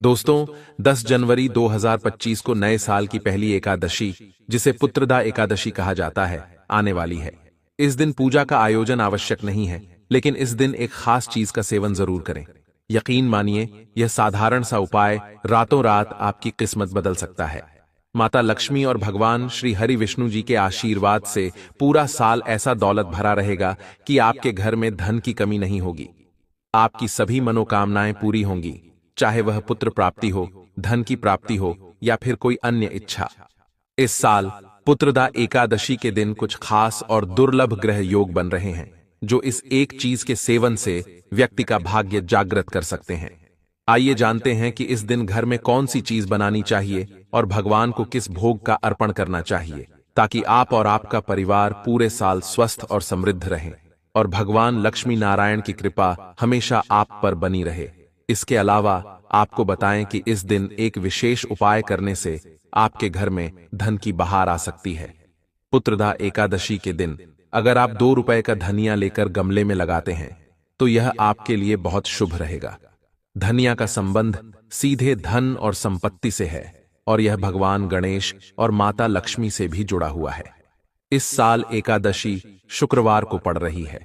दोस्तों, 10 जनवरी 2025 को नए साल की पहली एकादशी, जिसे पुत्रदा एकादशी कहा जाता है, आने वाली है। इस दिन पूजा का आयोजन आवश्यक नहीं है, लेकिन इस दिन एक खास चीज का सेवन जरूर करें। यकीन मानिए, यह साधारण सा उपाय रातों रात आपकी किस्मत बदल सकता है। माता लक्ष्मी और भगवान श्री हरि विष्णु जी के आशीर्वाद से पूरा साल ऐसा दौलत भरा रहेगा कि आपके घर में धन की कमी नहीं होगी। आपकी सभी मनोकामनाएं पूरी होंगी, चाहे वह पुत्र प्राप्ति हो, धन की प्राप्ति हो या फिर कोई अन्य इच्छा। इस साल पुत्रदा एकादशी के दिन कुछ खास और दुर्लभ ग्रह योग बन रहे हैं, जो इस एक चीज के सेवन से व्यक्ति का भाग्य जागृत कर सकते हैं। आइए जानते हैं कि इस दिन घर में कौन सी चीज बनानी चाहिए और भगवान को किस भोग का अर्पण करना चाहिए, ताकि आप और आपका परिवार पूरे साल स्वस्थ और समृद्ध रहें और भगवान लक्ष्मी नारायण की कृपा हमेशा आप पर बनी रहे। इसके अलावा आपको बताएं कि इस दिन एक विशेष उपाय करने से आपके घर में धन की बहार आ सकती है। पुत्रदा एकादशी के दिन अगर आप 2 रुपए का धनिया लेकर गमले में लगाते हैं, तो यह आपके लिए बहुत शुभ रहेगा। धनिया का संबंध सीधे धन और संपत्ति से है और यह भगवान गणेश और माता लक्ष्मी से भी जुड़ा हुआ है। इस साल एकादशी शुक्रवार को पड़ रही है,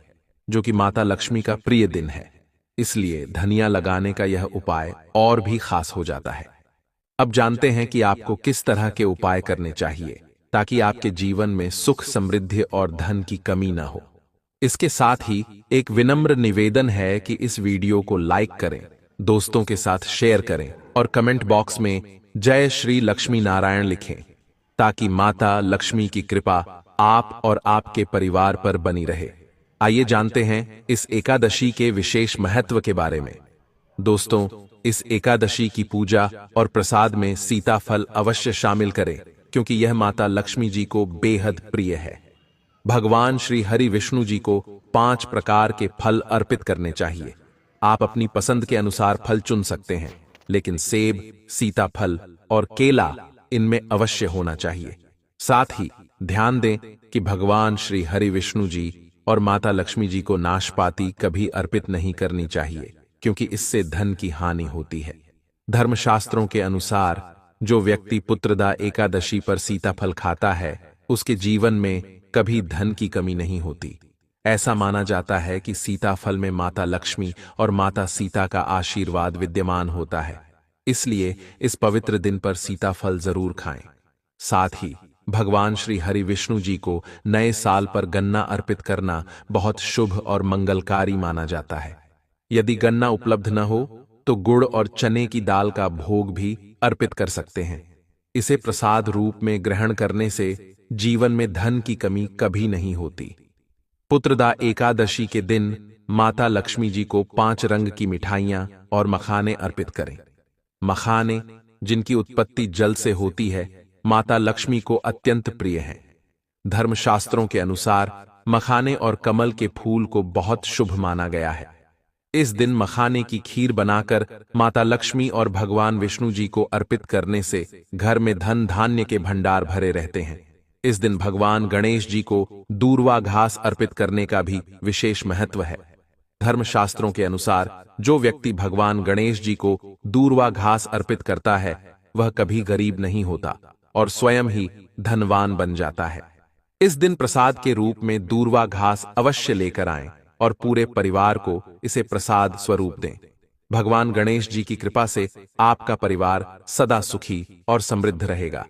जो कि माता लक्ष्मी का प्रिय दिन है। इसलिए धनिया लगाने का यह उपाय और भी खास हो जाता है। अब जानते हैं कि आपको किस तरह के उपाय करने चाहिए ताकि आपके जीवन में सुख, समृद्धि और धन की कमी न हो। इसके साथ ही एक विनम्र निवेदन है कि इस वीडियो को लाइक करें, दोस्तों के साथ शेयर करें और कमेंट बॉक्स में जय श्री लक्ष्मी नारायण लिखें, ताकि माता लक्ष्मी की कृपा आप और आपके परिवार पर बनी रहे। आइए जानते हैं इस एकादशी के विशेष महत्व के बारे में। दोस्तों, इस एकादशी की पूजा और प्रसाद में सीताफल अवश्य शामिल करें, क्योंकि यह माता लक्ष्मी जी को बेहद प्रिय है। भगवान श्री हरि विष्णु जी को 5 प्रकार के फल अर्पित करने चाहिए। आप अपनी पसंद के अनुसार फल चुन सकते हैं, लेकिन सेब, सीताफल और केला इनमें अवश्य होना चाहिए। साथ ही ध्यान दें कि भगवान श्री हरि विष्णु जी और माता लक्ष्मी जी को नाशपाती कभी अर्पित नहीं करनी चाहिए, क्योंकि इससे धन की हानि होती है। धर्मशास्त्रों के अनुसार जो व्यक्ति पुत्रदा एकादशी पर सीताफल खाता है, उसके जीवन में कभी धन की कमी नहीं होती। ऐसा माना जाता है कि सीताफल में माता लक्ष्मी और माता सीता का आशीर्वाद विद्यमान होता है। इसलिए इस पवित्र दिन पर सीताफल जरूर खाएं। साथ ही भगवान श्री हरि विष्णु जी को नए साल पर गन्ना अर्पित करना बहुत शुभ और मंगलकारी माना जाता है। यदि गन्ना उपलब्ध न हो तो गुड़ और चने की दाल का भोग भी अर्पित कर सकते हैं। इसे प्रसाद रूप में ग्रहण करने से जीवन में धन की कमी कभी नहीं होती। पुत्रदा एकादशी के दिन माता लक्ष्मी जी को 5 रंग की मिठाइयां और मखाने अर्पित करें। मखाने, जिनकी उत्पत्ति जल से होती है, माता लक्ष्मी को अत्यंत प्रिय हैं। धर्मशास्त्रों के अनुसार मखाने और कमल के फूल को बहुत शुभ माना गया है। इस दिन मखाने की खीर बनाकर माता लक्ष्मी और भगवान विष्णु जी को अर्पित करने से घर में धन धान्य के भंडार भरे रहते हैं। इस दिन भगवान गणेश जी को दूर्वा घास अर्पित करने का भी विशेष महत्व है। धर्मशास्त्रों के अनुसार जो व्यक्ति भगवान गणेश जी को दूर्वा घास अर्पित करता है, वह कभी गरीब नहीं होता और स्वयं ही धनवान बन जाता है। इस दिन प्रसाद के रूप में दूर्वा घास अवश्य लेकर आएं और पूरे परिवार को इसे प्रसाद स्वरूप दें। भगवान गणेश जी की कृपा से आपका परिवार सदा सुखी और समृद्ध रहेगा।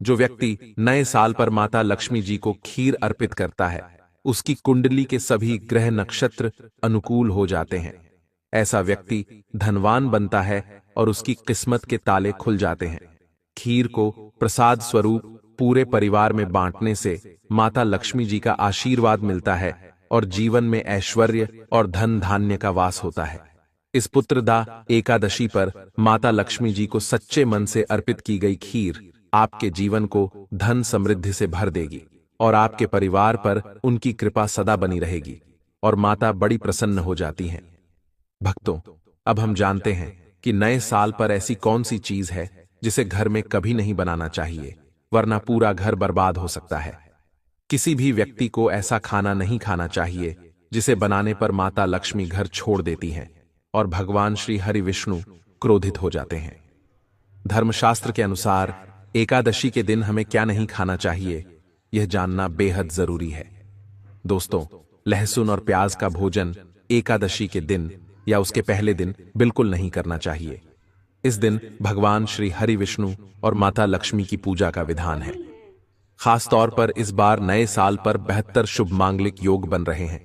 जो व्यक्ति नए साल पर माता लक्ष्मी जी को खीर अर्पित करता है, उसकी कुंडली के सभी ग्रह नक्षत्र अनुकूल हो जाते हैं। ऐसा व्यक्ति धनवान बनता है और उसकी किस्मत के ताले खुल जाते हैं। खीर को प्रसाद स्वरूप पूरे परिवार में बांटने से माता लक्ष्मी जी का आशीर्वाद मिलता है और जीवन में ऐश्वर्य और धन धान्य का वास होता है। इस पुत्रदा एकादशी पर माता लक्ष्मी जी को सच्चे मन से अर्पित की गई खीर आपके जीवन को धन समृद्धि से भर देगी और आपके परिवार पर उनकी कृपा सदा बनी रहेगी और माता बड़ी प्रसन्न हो जाती हैं। भक्तों, अब हम जानते हैं कि नए साल पर ऐसी कौन सी चीज है जिसे घर में कभी नहीं बनाना चाहिए, वरना पूरा घर बर्बाद हो सकता है। किसी भी व्यक्ति को ऐसा खाना नहीं खाना चाहिए जिसे बनाने पर माता लक्ष्मी घर छोड़ देती हैं और भगवान श्री हरि विष्णु क्रोधित हो जाते हैं। धर्मशास्त्र के अनुसार एकादशी के दिन हमें क्या नहीं खाना चाहिए, यह जानना बेहद जरूरी है। दोस्तों, लहसुन और प्याज का भोजन एकादशी के दिन या उसके पहले दिन बिल्कुल नहीं करना चाहिए। इस दिन भगवान श्री हरि विष्णु और माता लक्ष्मी की पूजा का विधान है। खास तौर पर इस बार नए साल पर 72 शुभ मांगलिक योग बन रहे हैं।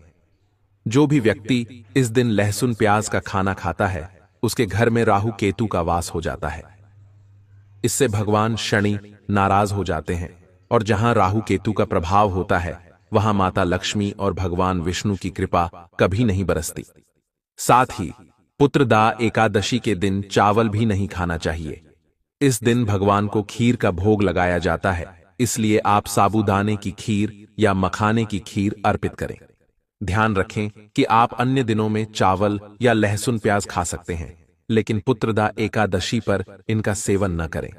जो भी व्यक्ति इस दिन लहसुन प्याज का खाना खाता है, उसके घर में राहु केतु का वास हो जाता है। इससे भगवान शनि नाराज हो जाते हैं और जहां राहु केतु का प्रभाव होता है, वहां माता लक्ष्मी और भगवान विष्णु की कृपा कभी नहीं बरसती। साथ ही पुत्रदा एकादशी के दिन चावल भी नहीं खाना चाहिए। इस दिन भगवान को खीर का भोग लगाया जाता है, इसलिए आप साबूदाने की खीर या मखाने की खीर अर्पित करें। ध्यान रखें कि आप अन्य दिनों में चावल या लहसुन प्याज खा सकते हैं, लेकिन पुत्रदा एकादशी पर इनका सेवन न करें।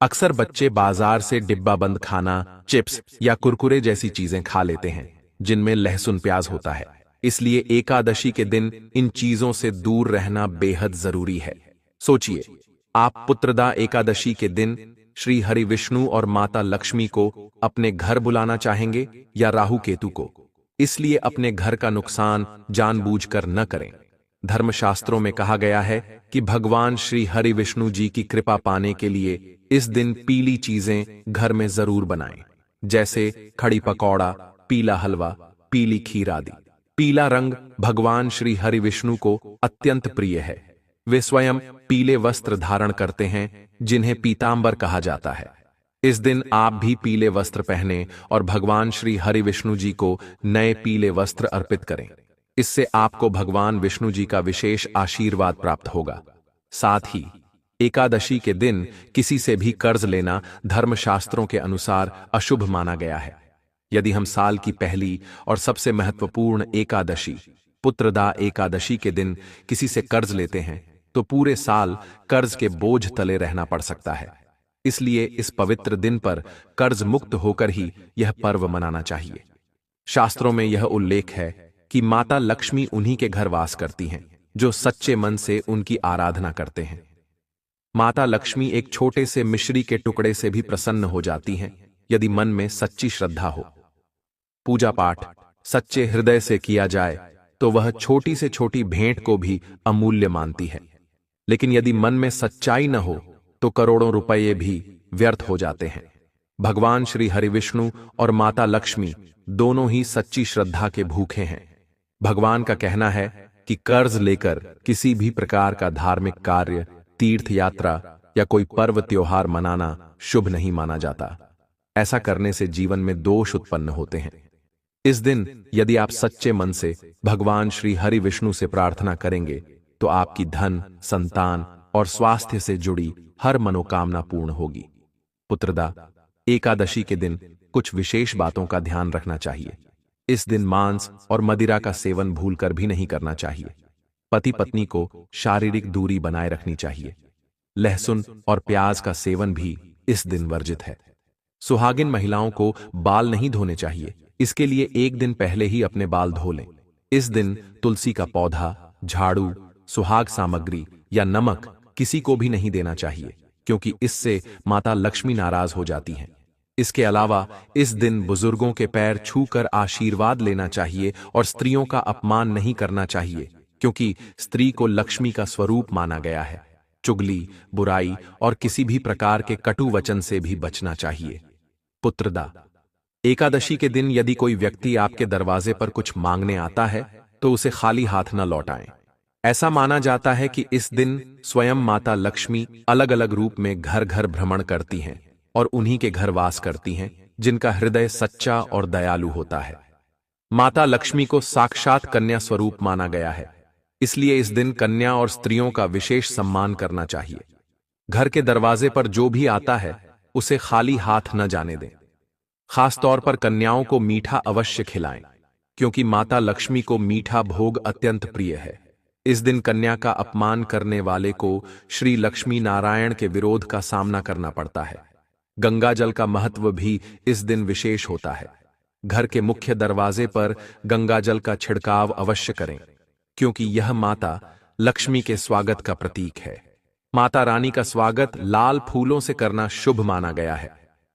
अक्सर बच्चे बाजार से डिब्बाबंद खाना, चिप्स या कुरकुरे जैसी चीजें खा लेते हैं, जिनमें लहसुन प्याज होता है। इसलिए एकादशी के दिन इन चीजों से दूर रहना बेहद जरूरी है। सोचिए, आप पुत्रदा एकादशी के दिन श्री हरि विष्णु और माता लक्ष्मी को अपने घर बुलाना चाहेंगे या राहु केतु को? इसलिए अपने घर का नुकसान जानबूझकर न करें। धर्मशास्त्रों में कहा गया है कि भगवान श्री हरि विष्णु जी की कृपा पाने के लिए इस दिन पीली चीजें घर में जरूर बनाएं, जैसे खड़ी पकौड़ा, पीला हलवा, पीली खीर आदि। पीला रंग भगवान श्री हरि विष्णु को अत्यंत प्रिय है। वे स्वयं पीले वस्त्र धारण करते हैं, जिन्हें पीतांबर कहा जाता है। इस दिन आप भी पीले वस्त्र पहने और भगवान श्री हरि विष्णु जी को नए पीले वस्त्र अर्पित करें। इससे आपको भगवान विष्णु जी का विशेष आशीर्वाद प्राप्त होगा। साथ ही एकादशी के दिन किसी से भी कर्ज लेना धर्मशास्त्रों के अनुसार अशुभ माना गया है। यदि हम साल की पहली और सबसे महत्वपूर्ण एकादशी पुत्रदा एकादशी के दिन किसी से कर्ज लेते हैं, तो पूरे साल कर्ज के बोझ तले रहना पड़ सकता है। इसलिए इस पवित्र दिन पर कर्ज मुक्त होकर ही यह पर्व मनाना चाहिए। शास्त्रों में यह उल्लेख है कि माता लक्ष्मी उन्हीं के घर वास करती हैं जो सच्चे मन से उनकी आराधना करते हैं। माता लक्ष्मी एक छोटे से मिश्री के टुकड़े से भी प्रसन्न हो जाती हैं, यदि मन में सच्ची श्रद्धा हो। पूजा पाठ सच्चे हृदय से किया जाए तो वह छोटी से छोटी भेंट को भी अमूल्य मानती है। लेकिन यदि मन में सच्चाई न हो तो करोड़ों रुपये भी व्यर्थ हो जाते हैं। भगवान श्री हरि विष्णु और माता लक्ष्मी दोनों ही सच्ची श्रद्धा के भूखे हैं। भगवान का कहना है कि कर्ज लेकर किसी भी प्रकार का धार्मिक कार्य, तीर्थ यात्रा या कोई पर्व त्योहार मनाना शुभ नहीं माना जाता। ऐसा करने से जीवन में दोष उत्पन्न होते हैं। इस दिन यदि आप सच्चे मन से भगवान श्री हरि विष्णु से प्रार्थना करेंगे तो आपकी धन, संतान और स्वास्थ्य से जुड़ी हर मनोकामना पूर्ण होगी। पुत्रदा एकादशी के दिन कुछ विशेष बातों का ध्यान रखना चाहिए। इस दिन मांस और मदिरा का सेवन भूलकर भी नहीं करना चाहिए। पति पत्नी को शारीरिक दूरी बनाए रखनी चाहिए। लहसुन और प्याज का सेवन भी इस दिन वर्जित है। सुहागिन महिलाओं को बाल नहीं धोने चाहिए, इसके लिए एक दिन पहले ही अपने बाल धो लें। इस दिन तुलसी का पौधा, झाड़ू, सुहाग सामग्री या नमक किसी को भी नहीं देना चाहिए, क्योंकि इससे माता लक्ष्मी नाराज हो जाती हैं। इसके अलावा इस दिन बुजुर्गों के पैर छूकर आशीर्वाद लेना चाहिए और स्त्रियों का अपमान नहीं करना चाहिए, क्योंकि स्त्री को लक्ष्मी का स्वरूप माना गया है। चुगली, बुराई और किसी भी प्रकार के कटु वचन से भी बचना चाहिए। पुत्रदा एकादशी के दिन यदि कोई व्यक्ति आपके दरवाजे पर कुछ मांगने आता है तो उसे खाली हाथ न लौटाएं। ऐसा माना जाता है कि इस दिन स्वयं माता लक्ष्मी अलग अलग रूप में घर घर भ्रमण करती हैं और उन्हीं के घर वास करती हैं जिनका हृदय सच्चा और दयालु होता है। माता लक्ष्मी को साक्षात कन्या स्वरूप माना गया है, इसलिए इस दिन कन्या और स्त्रियों का विशेष सम्मान करना चाहिए। घर के दरवाजे पर जो भी आता है उसे खाली हाथ न जाने दें। खास तौर पर कन्याओं को मीठा अवश्य खिलाएं, क्योंकि माता लक्ष्मी को मीठा भोग अत्यंत प्रिय है। इस दिन कन्या का अपमान करने वाले को श्री लक्ष्मी नारायण के विरोध का सामना करना पड़ता है। गंगा जल का महत्व भी इस दिन विशेष होता है। घर के मुख्य दरवाजे पर गंगा जल का छिड़काव अवश्य करें, क्योंकि यह माता लक्ष्मी के स्वागत का प्रतीक है। माता रानी का स्वागत लाल फूलों से करना शुभ माना गया है।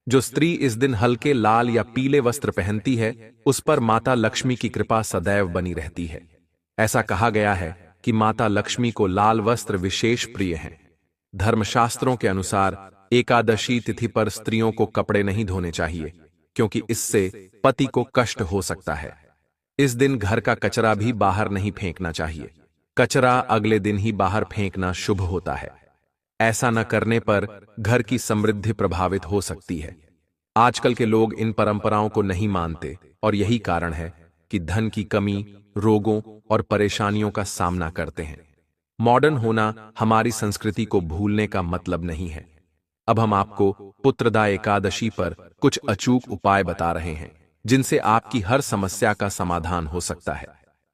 जो स्त्री इस दिन हल्के लाल या पीले वस्त्र पहनती है, उस पर माता लक्ष्मी की कृपा सदैव बनी रहती है। ऐसा कहा गया है कि माता लक्ष्मी को लाल वस्त्र विशेष प्रिय हैं। धर्मशास्त्रों के अनुसार एकादशी तिथि पर स्त्रियों को कपड़े नहीं धोने चाहिए, क्योंकि इससे पति को कष्ट हो सकता है। इस दिन घर का कचरा भी बाहर नहीं फेंकना चाहिए। कचरा अगले दिन ही बाहर फेंकना शुभ होता है। ऐसा न करने पर घर की समृद्धि प्रभावित हो सकती है। आजकल के लोग इन परंपराओं को नहीं मानते और यही कारण है कि धन की कमी, रोगों और परेशानियों का सामना करते हैं। मॉडर्न होना हमारी संस्कृति को भूलने का मतलब नहीं है। अब हम आपको पुत्रदा एकादशी पर कुछ अचूक उपाय बता रहे हैं, जिनसे आपकी हर समस्या का समाधान हो सकता है।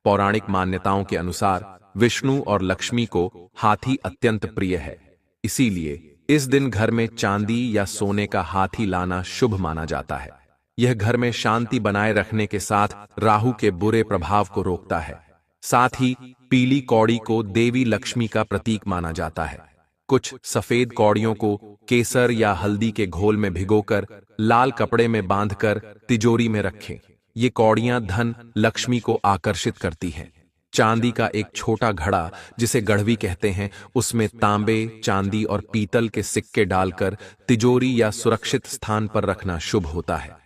पौराणिक मान्यताओं के अनुसार विष्णु और लक्ष्मी को हाथी अत्यंत प्रिय है। इसीलिए इस दिन घर में चांदी या सोने का हाथी लाना शुभ माना जाता है। यह घर में शांति बनाए रखने के साथ राहु के बुरे प्रभाव को रोकता है। साथ ही पीली कौड़ी को देवी लक्ष्मी का प्रतीक माना जाता है। कुछ सफेद कौड़ियों को केसर या हल्दी के घोल में भिगोकर लाल कपड़े में बांधकर तिजोरी में रखें। ये कौड़ियां धन लक्ष्मी को आकर्षित करती हैं। चांदी का एक छोटा घड़ा, जिसे गढ़वी कहते हैं, उसमें तांबे, चांदी और पीतल के सिक्के डालकर तिजोरी या सुरक्षित स्थान पर रखना शुभ होता है।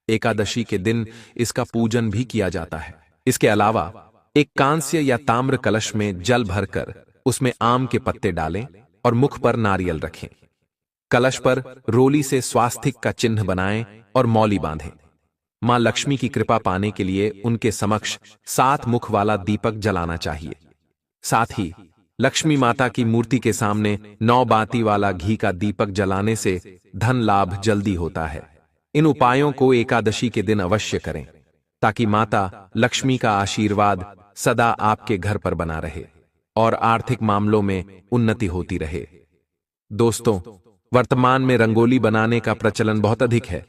एकादशी के दिन इसका पूजन भी किया जाता है। इसके अलावा एक कांस्य या ताम्र कलश में जल भरकर उसमें आम के पत्ते डालें और मुख पर नारियल रखें। कलश पर रोली से स्वास्तिक का चिन्ह बनाएं और मौली बांधें। मां लक्ष्मी की कृपा पाने के लिए उनके समक्ष 7 मुख वाला दीपक जलाना चाहिए। साथ ही लक्ष्मी माता की मूर्ति के सामने 9 बाती वाला घी का दीपक जलाने से धन लाभ जल्दी होता है। इन उपायों को एकादशी के दिन अवश्य करें, ताकि माता लक्ष्मी का आशीर्वाद सदा आपके घर पर बना रहे और आर्थिक मामलों में उन्नति होती रहे। दोस्तों, वर्तमान में रंगोली बनाने का प्रचलन बहुत अधिक है।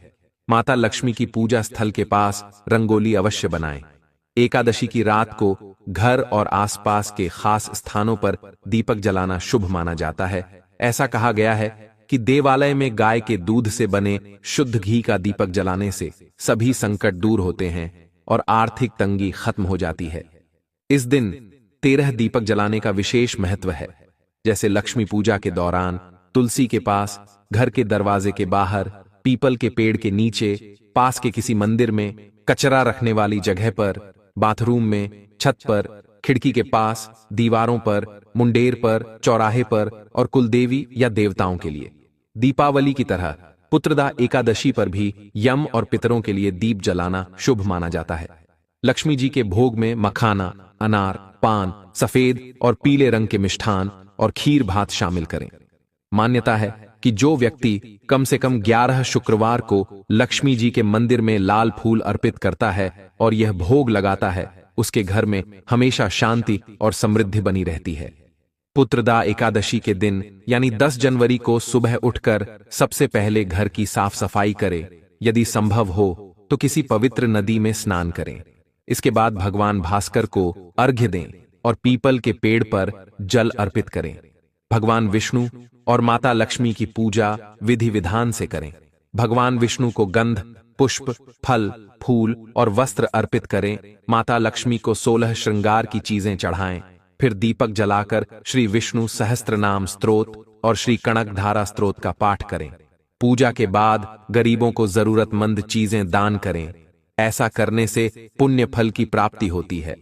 माता लक्ष्मी की पूजा स्थल के पास रंगोली अवश्य बनाएं। एकादशी की रात को घर और आसपास के खास स्थानों पर दीपक जलाना शुभ माना जाता है। ऐसा कहा गया है कि देवालय में गाय के दूध से बने शुद्ध घी का दीपक जलाने से सभी संकट दूर होते हैं और आर्थिक तंगी खत्म हो जाती है। इस दिन 13 दीपक जलाने का विशेष महत्व है। जैसे लक्ष्मी पूजा के दौरान तुलसी के पास, घर के दरवाजे के बाहर, पीपल के पेड़ के नीचे, पास के किसी मंदिर में, कचरा रखने वाली जगह पर, बाथरूम में, छत पर, खिड़की के पास, दीवारों पर, मुंडेर पर, चौराहे पर और कुलदेवी या देवताओं के लिए। दीपावली की तरह पुत्रदा एकादशी पर भी यम और पितरों के लिए दीप जलाना शुभ माना जाता है। लक्ष्मी जी के भोग में मखाना, अनार, पान, सफेद और पीले रंग के मिष्ठान और खीर भात शामिल करें। मान्यता है कि जो व्यक्ति कम से कम 11 शुक्रवार को लक्ष्मी जी के मंदिर में लाल फूल अर्पित करता है और यह भोग लगाता है, उसके घर में हमेशा शांति और समृद्धि बनी रहती है। पुत्रदा एकादशी के दिन यानी 10 जनवरी को सुबह उठकर सबसे पहले घर की साफ सफाई करें। यदि संभव हो तो किसी पवित्र नदी में स्नान करें। इसके बाद भगवान भास्कर को अर्घ्य दें और पीपल के पेड़ पर जल अर्पित करें। भगवान विष्णु और माता लक्ष्मी की पूजा विधि विधान से करें। भगवान विष्णु को गंध, पुष्प, फल, फूल और वस्त्र अर्पित करें। माता लक्ष्मी को 16 श्रृंगार की चीजें चढ़ाएं। फिर दीपक जलाकर श्री विष्णु सहस्त्रनाम स्तोत्र और श्री कणक धारा स्तोत्र का पाठ करें। पूजा के बाद गरीबों को जरूरतमंद चीजें दान करें। ऐसा करने से पुण्य फल की प्राप्ति होती है।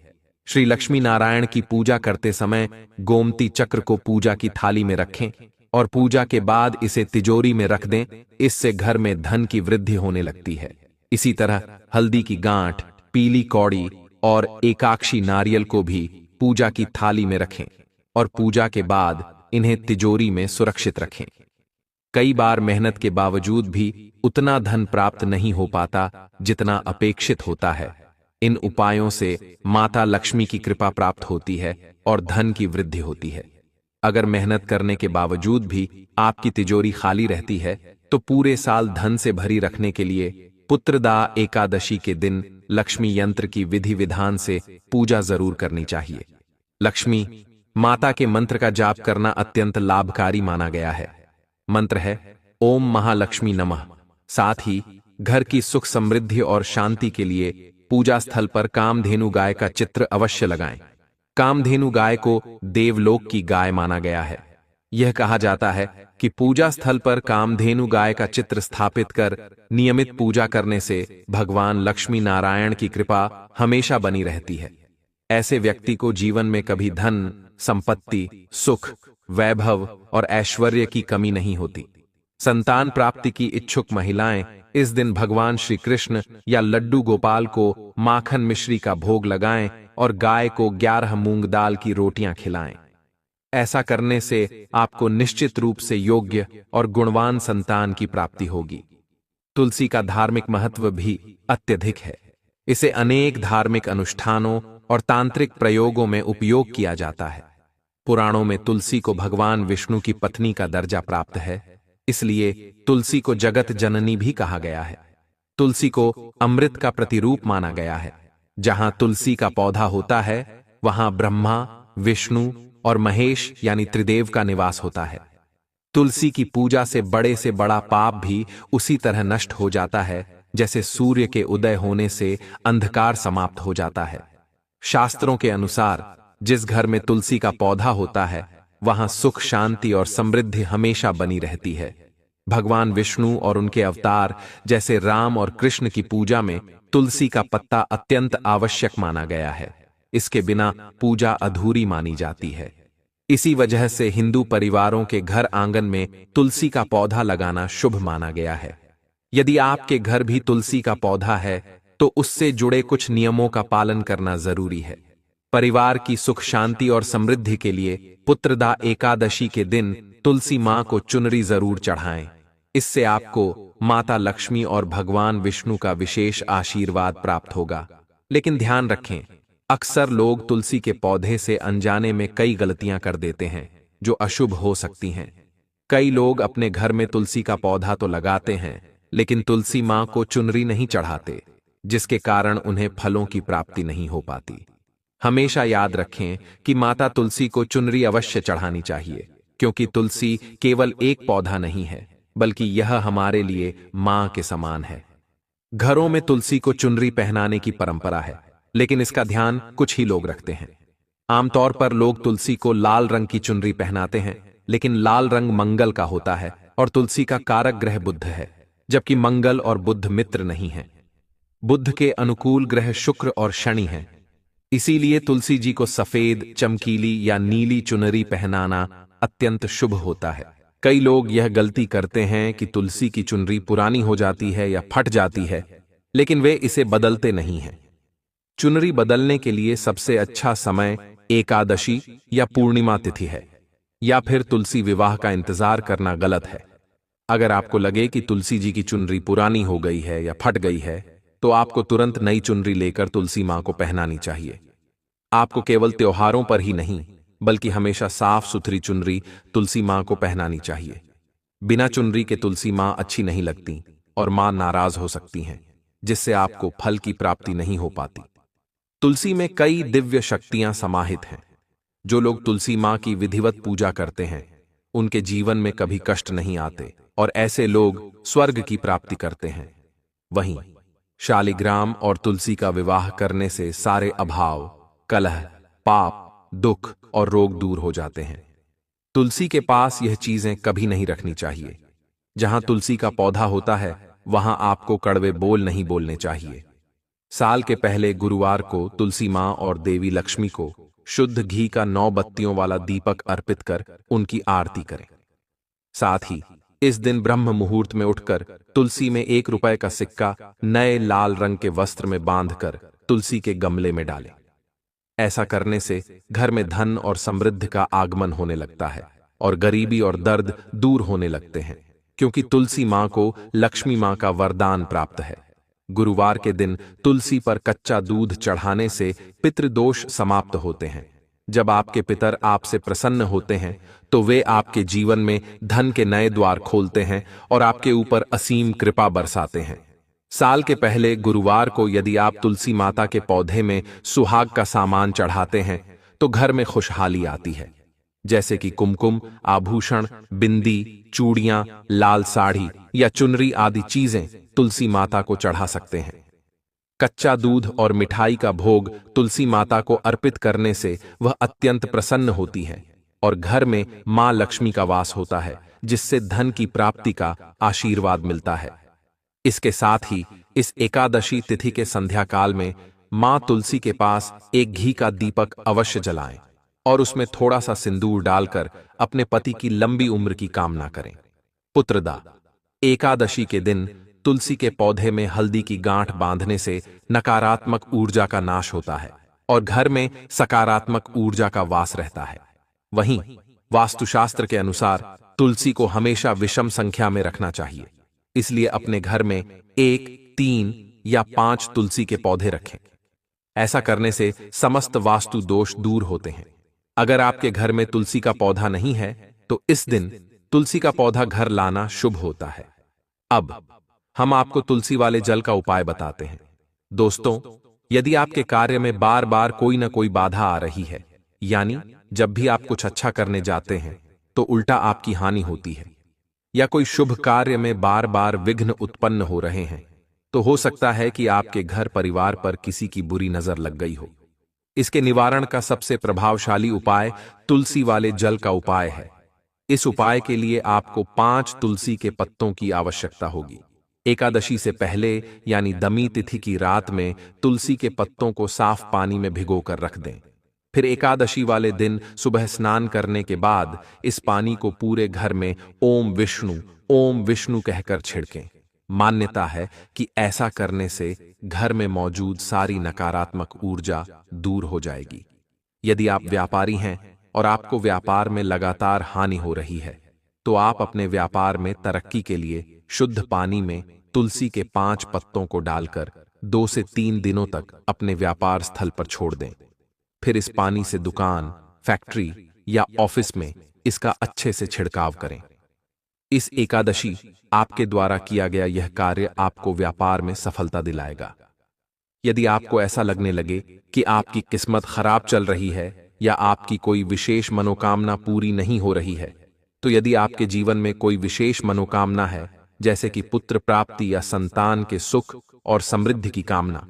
श्री लक्ष्मी नारायण की पूजा करते समय गोमती चक्र को पूजा की थाली में रखें और पूजा के बाद इसे तिजोरी में रख दें। इससे घर में धन की वृद्धि होने लगती है। इसी तरह हल्दी की गांठ, पीली कौड़ी और एकाक्षी नारियल को भी पूजा की थाली में रखें और पूजा के बाद इन्हें तिजोरी में सुरक्षित रखें। कई बार मेहनत के बावजूद भी उतना धन प्राप्त नहीं हो पाता जितना अपेक्षित होता है। इन उपायों से माता लक्ष्मी की कृपा प्राप्त होती है और धन की वृद्धि होती है। अगर मेहनत करने के बावजूद भी आपकी तिजोरी खाली रहती है तो पूरे साल धन से भरी रखने के लिए पुत्रदा एकादशी के दिन लक्ष्मी यंत्र की विधि विधान से पूजा जरूर करनी चाहिए। लक्ष्मी, माता के मंत्र का जाप करना अत्यंत लाभकारी माना गया है। मंत्र है ओम महालक्ष्मी नमः। साथ ही घर की सुख समृद्धि और शांति के लिए पूजा स्थल पर कामधेनु गाय का चित्र अवश्य लगाएं। कामधेनु गाय को देवलोक की गाय माना गया है। यह कहा जाता है कि पूजा स्थल पर कामधेनु गाय का चित्र स्थापित कर नियमित पूजा करने से भगवान लक्ष्मी नारायण की कृपा हमेशा बनी रहती है। ऐसे व्यक्ति को जीवन में कभी धन, संपत्ति, सुख, वैभव और ऐश्वर्य की कमी नहीं होती। संतान प्राप्ति की इच्छुक महिलाएं इस दिन भगवान श्री कृष्ण या लड्डू गोपाल को माखन मिश्री का भोग लगाएं और गाय को 11 मूंग दाल की रोटियां खिलाएं। ऐसा करने से आपको निश्चित रूप से योग्य और गुणवान संतान की प्राप्ति होगी। तुलसी का धार्मिक महत्व भी अत्यधिक है। इसे अनेक धार्मिक अनुष्ठानों और तांत्रिक प्रयोगों में उपयोग किया जाता है। पुराणों में तुलसी को भगवान विष्णु की पत्नी का दर्जा प्राप्त है, इसलिए तुलसी को जगत जननी भी कहा गया है। तुलसी को अमृत का प्रतिरूप माना गया है। जहां तुलसी का पौधा होता है वहां ब्रह्मा, विष्णु और महेश यानी त्रिदेव का निवास होता है। तुलसी की पूजा से बड़ा पाप भी उसी तरह नष्ट हो जाता है जैसे सूर्य के उदय होने से अंधकार समाप्त हो जाता है। शास्त्रों के अनुसार जिस घर में तुलसी का पौधा होता है वहां सुख, शांति और समृद्धि हमेशा बनी रहती है। भगवान विष्णु और उनके अवतार जैसे राम और कृष्ण की पूजा में तुलसी का पत्ता अत्यंत आवश्यक माना गया है। इसके बिना पूजा अधूरी मानी जाती है। इसी वजह से हिंदू परिवारों के घर आंगन में तुलसी का पौधा लगाना शुभ माना गया है। यदि आपके घर भी तुलसी का पौधा है तो उससे जुड़े कुछ नियमों का पालन करना जरूरी है। परिवार की सुख, शांति और समृद्धि के लिए पुत्रदा एकादशी के दिन तुलसी मां को चुनरी जरूर चढ़ाएं। इससे आपको माता लक्ष्मी और भगवान विष्णु का विशेष आशीर्वाद प्राप्त होगा। लेकिन ध्यान रखें, अक्सर लोग तुलसी के पौधे से अनजाने में कई गलतियां कर देते हैं जो अशुभ हो सकती हैं। कई लोग अपने घर में तुलसी का पौधा तो लगाते हैं लेकिन तुलसी मां को चुनरी नहीं चढ़ाते, जिसके कारण उन्हें फलों की प्राप्ति नहीं हो पाती। हमेशा याद रखें कि माता तुलसी को चुनरी अवश्य चढ़ानी चाहिए, क्योंकि तुलसी केवल एक पौधा नहीं है बल्कि यह हमारे लिए मां के समान है। घरों में तुलसी को चुनरी पहनाने की परंपरा है, लेकिन इसका ध्यान कुछ ही लोग रखते हैं। आमतौर पर लोग तुलसी को लाल रंग की चुनरी पहनाते हैं, लेकिन लाल रंग मंगल का होता है और तुलसी का कारक ग्रह बुध है, जबकि मंगल और बुध मित्र नहीं हैं। बुध के अनुकूल ग्रह शुक्र और शनि हैं। इसीलिए तुलसी जी को सफेद, चमकीली या नीली चुनरी पहनाना अत्यंत शुभ होता है। कई लोग यह गलती करते हैं कि तुलसी की चुनरी पुरानी हो जाती है या फट जाती है, लेकिन वे इसे बदलते नहीं हैं। चुनरी बदलने के लिए सबसे अच्छा समय एकादशी या पूर्णिमा तिथि है, या फिर तुलसी विवाह का इंतजार करना गलत है। अगर आपको लगे कि तुलसी जी की चुनरी पुरानी हो गई है या फट गई है, तो आपको तुरंत नई चुनरी लेकर तुलसी मां को पहनानी चाहिए। आपको केवल त्योहारों पर ही नहीं बल्कि हमेशा साफ सुथरी चुनरी तुलसी मां को पहनानी चाहिए। बिना चुनरी के तुलसी मां अच्छी नहीं लगती और मां नाराज हो सकती हैं, जिससे आपको फल की प्राप्ति नहीं हो पाती। तुलसी में कई दिव्य शक्तियां समाहित हैं। जो लोग तुलसी मां की विधिवत पूजा करते हैं उनके जीवन में कभी कष्ट नहीं आते और ऐसे लोग स्वर्ग की प्राप्ति करते हैं। वहीं शालिग्राम और तुलसी का विवाह करने से सारे अभाव, कलह, पाप, दुख और रोग दूर हो जाते हैं। तुलसी के पास यह चीजें कभी नहीं रखनी चाहिए। जहां तुलसी का पौधा होता है वहां आपको कड़वे बोल नहीं बोलने चाहिए। साल के पहले गुरुवार को तुलसी मां और देवी लक्ष्मी को शुद्ध घी का 9 बत्तियों वाला दीपक अर्पित कर उनकी आरती करें। साथ ही इस दिन ब्रह्म मुहूर्त में उठकर तुलसी में 1 रुपए का सिक्का नए लाल रंग के वस्त्र में बांधकर तुलसी के गमले में डालें। ऐसा करने से घर में धन और समृद्धि का आगमन होने लगता है और गरीबी और दर्द दूर होने लगते हैं, क्योंकि तुलसी मां को लक्ष्मी मां का वरदान प्राप्त है। गुरुवार के दिन तुलसी पर कच्चा दूध चढ़ाने से पितृदोष समाप्त होते हैं। जब आपके पितर आपसे प्रसन्न होते हैं तो वे आपके जीवन में धन के नए द्वार खोलते हैं और आपके ऊपर असीम कृपा बरसाते हैं। साल के पहले गुरुवार को यदि आप तुलसी माता के पौधे में सुहाग का सामान चढ़ाते हैं तो घर में खुशहाली आती है। जैसे कि कुमकुम, आभूषण, बिंदी, चूड़ियां, लाल साड़ी या चुनरी आदि चीजें तुलसी माता को चढ़ा सकते हैं। कच्चा दूध और मिठाई का भोग तुलसी माता को अर्पित करने से वह अत्यंत प्रसन्न होती है और घर में मां लक्ष्मी का वास होता है, जिससे धन की प्राप्ति का आशीर्वाद मिलता है। इसके साथ ही इस एकादशी तिथि के संध्या काल में मां तुलसी के पास एक घी का दीपक अवश्य जलाएं और उसमें थोड़ा सा सिंदूर डालकर अपने पति की लंबी उम्र की कामना करें। पुत्रदा एकादशी के दिन तुलसी के पौधे में हल्दी की गांठ बांधने से नकारात्मक ऊर्जा का नाश होता है और घर में सकारात्मक ऊर्जा का वास रहता है। वहीं वास्तुशास्त्र के अनुसार तुलसी को हमेशा विषम संख्या में रखना चाहिए, इसलिए अपने घर में 1, 3 या 5 तुलसी के पौधे रखें। ऐसा करने से समस्त वास्तु दोष दूर होते हैं। अगर आपके घर में तुलसी का पौधा नहीं है तो इस दिन तुलसी का पौधा घर लाना शुभ होता है। अब हम आपको तुलसी वाले जल का उपाय बताते हैं। दोस्तों, यदि आपके कार्य में बार बार कोई ना कोई बाधा आ रही है, यानी जब भी आप कुछ अच्छा करने जाते हैं तो उल्टा आपकी हानि होती है, या कोई शुभ कार्य में बार बार विघ्न उत्पन्न हो रहे हैं, तो हो सकता है कि आपके घर परिवार पर किसी की बुरी नजर लग गई हो। इसके निवारण का सबसे प्रभावशाली उपाय तुलसी वाले जल का उपाय है। इस उपाय के लिए आपको 5 तुलसी के पत्तों की आवश्यकता होगी। एकादशी से पहले यानी दमी तिथि की रात में तुलसी के पत्तों को साफ पानी में भिगोकर रख दें। फिर एकादशी वाले दिन सुबह स्नान करने के बाद इस पानी को पूरे घर में ओम विष्णु कहकर छिड़कें। मान्यता है कि ऐसा करने से घर में मौजूद सारी नकारात्मक ऊर्जा दूर हो जाएगी। यदि आप व्यापारी हैं और आपको व्यापार में लगातार हानि हो रही है, तो आप अपने व्यापार में तरक्की के लिए शुद्ध पानी में तुलसी के 5 पत्तों को डालकर 2 से 3 दिनों तक अपने व्यापार स्थल पर छोड़ दें। फिर इस पानी से दुकान, फैक्ट्री या ऑफिस में इसका अच्छे से छिड़काव करें। इस एकादशी आपके द्वारा किया गया यह कार्य आपको व्यापार में सफलता दिलाएगा। यदि आपको ऐसा लगने लगे कि आपकी किस्मत खराब चल रही है या आपकी कोई विशेष मनोकामना पूरी नहीं हो रही है, तो यदि आपके जीवन में कोई विशेष मनोकामना है, जैसे कि पुत्र प्राप्ति या संतान के सुख और समृद्धि की कामना,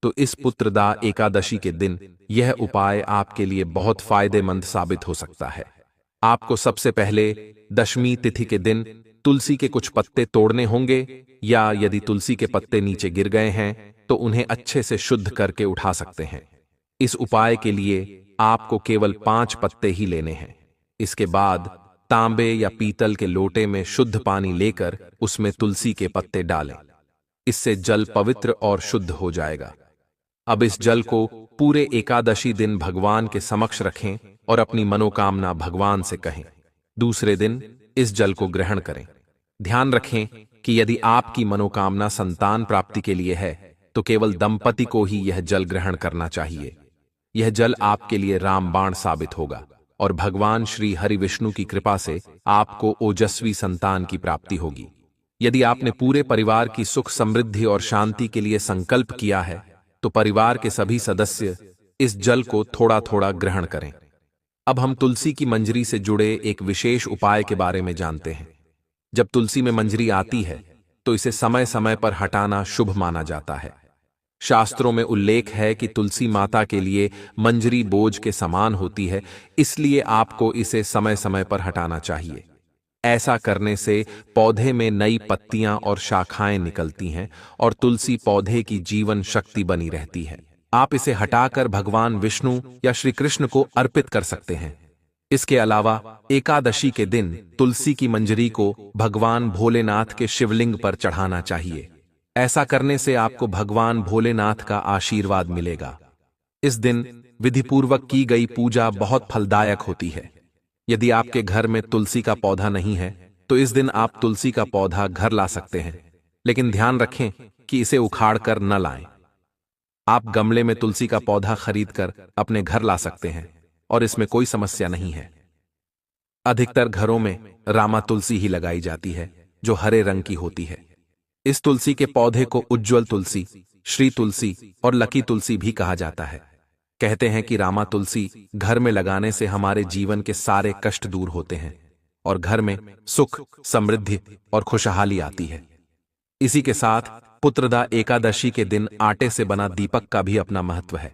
तो इस पुत्रदा एकादशी के दिन यह उपाय आपके लिए बहुत फायदेमंद साबित हो सकता है। आपको सबसे पहले दशमी तिथि के दिन तुलसी के कुछ पत्ते तोड़ने होंगे, या यदि तुलसी के पत्ते नीचे गिर गए हैं तो उन्हें अच्छे से शुद्ध करके उठा सकते हैं। इस उपाय के लिए आपको केवल 5 पत्ते ही लेने हैं। इसके बाद तांबे या पीतल के लोटे में शुद्ध पानी लेकर उसमें तुलसी के पत्ते डालें। इससे जल पवित्र और शुद्ध हो जाएगा। अब इस जल को पूरे एकादशी दिन भगवान के समक्ष रखें और अपनी मनोकामना भगवान से कहें। दूसरे दिन इस जल को ग्रहण करें। ध्यान रखें कि यदि आपकी मनोकामना संतान प्राप्ति के लिए है तो केवल दंपति को ही यह जल ग्रहण करना चाहिए। यह जल आपके लिए रामबाण साबित होगा और भगवान श्री हरि विष्णु की कृपा से आपको ओजस्वी संतान की प्राप्ति होगी। यदि आपने पूरे परिवार की सुख समृद्धि और शांति के लिए संकल्प किया है तो परिवार के सभी सदस्य इस जल को थोड़ा थोड़ा ग्रहण करें। अब हम तुलसी की मंजरी से जुड़े एक विशेष उपाय के बारे में जानते हैं। जब तुलसी में मंजरी आती है तो इसे समय समय पर हटाना शुभ माना जाता है। शास्त्रों में उल्लेख है कि तुलसी माता के लिए मंजरी बोझ के समान होती है, इसलिए आपको इसे समय समय पर हटाना चाहिए। ऐसा करने से पौधे में नई पत्तियां और शाखाएं निकलती हैं और तुलसी पौधे की जीवन शक्ति बनी रहती है। आप इसे हटाकर भगवान विष्णु या श्री कृष्ण को अर्पित कर सकते हैं। इसके अलावा एकादशी के दिन तुलसी की मंजरी को भगवान भोलेनाथ के शिवलिंग पर चढ़ाना चाहिए। ऐसा करने से आपको भगवान भोलेनाथ का आशीर्वाद मिलेगा। इस दिन विधिपूर्वक की गई पूजा बहुत फलदायक होती है। यदि आपके घर में तुलसी का पौधा नहीं है तो इस दिन आप तुलसी का पौधा घर ला सकते हैं, लेकिन ध्यान रखें कि इसे उखाड़कर न लाएं। आप गमले में तुलसी का पौधा खरीदकर अपने घर ला सकते हैं और इसमें कोई समस्या नहीं है। अधिकतर घरों में रामा तुलसी ही लगाई जाती है जो हरे रंग की होती है। इस तुलसी के पौधे को उज्ज्वल तुलसी, श्री तुलसी और लकी तुलसी भी कहा जाता है। कहते हैं कि रामा तुलसी घर में लगाने से हमारे जीवन के सारे कष्ट दूर होते हैं और घर में सुख, समृद्धि और खुशहाली आती है। इसी के साथ पुत्रदा एकादशी के दिन आटे से बना दीपक का भी अपना महत्व है।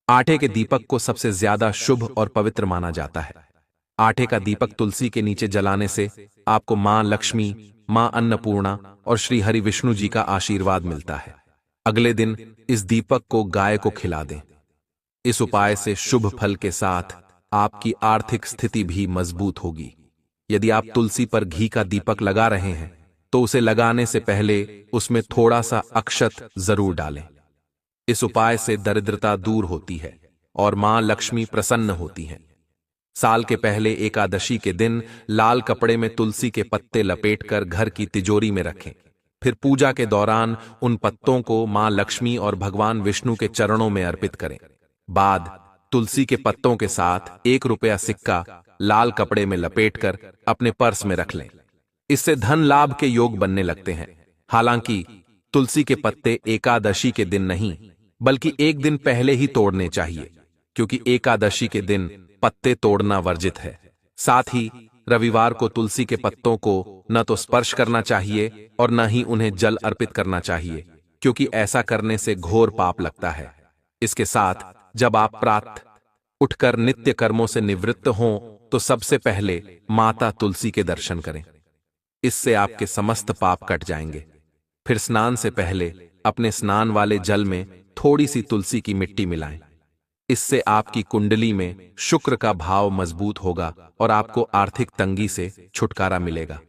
आटे के दीपक को सबसे ज्यादा शुभ और पवित्र माना जाता है। आटे का दीपक तुलसी के नीचे जलाने से आपको मां लक्ष्मी, मां अन्नपूर्णा और श्री हरि विष्णु जी का आशीर्वाद मिलता है। अगले दिन इस दीपक को गाय को खिला दें। इस उपाय से शुभ फल के साथ आपकी आर्थिक स्थिति भी मजबूत होगी। यदि आप तुलसी पर घी का दीपक लगा रहे हैं तो उसे लगाने से पहले उसमें थोड़ा सा अक्षत जरूर डालें। इस उपाय से दरिद्रता दूर होती है और मां लक्ष्मी प्रसन्न होती हैं। साल के पहले एकादशी के दिन लाल कपड़े में तुलसी के पत्ते लपेटकर घर की तिजोरी में रखें। फिर पूजा के दौरान उन पत्तों को मां लक्ष्मी और भगवान विष्णु के चरणों में अर्पित करें। बाद तुलसी के पत्तों के साथ 1 रुपया सिक्का लाल कपड़े में लपेटकर अपने पर्स में रख लें। इससे धन लाभ के योग बनने लगते हैं। हालांकि तुलसी के पत्ते एकादशी के दिन नहीं बल्कि एक दिन पहले ही तोड़ने चाहिए, क्योंकि एकादशी के दिन पत्ते तोड़ना वर्जित है। साथ ही रविवार को तुलसी के पत्तों को न तो स्पर्श करना चाहिए और न ही उन्हें जल अर्पित करना चाहिए, क्योंकि ऐसा करने से घोर पाप लगता है। इसके साथ जब आप प्रातः उठकर नित्य कर्मों से निवृत्त हों तो सबसे पहले माता तुलसी के दर्शन करें। इससे आपके समस्त पाप कट जाएंगे। फिर स्नान से पहले अपने स्नान वाले जल में थोड़ी सी तुलसी की मिट्टी मिलाएं। इससे आपकी कुंडली में शुक्र का भाव मजबूत होगा और आपको आर्थिक तंगी से छुटकारा मिलेगा।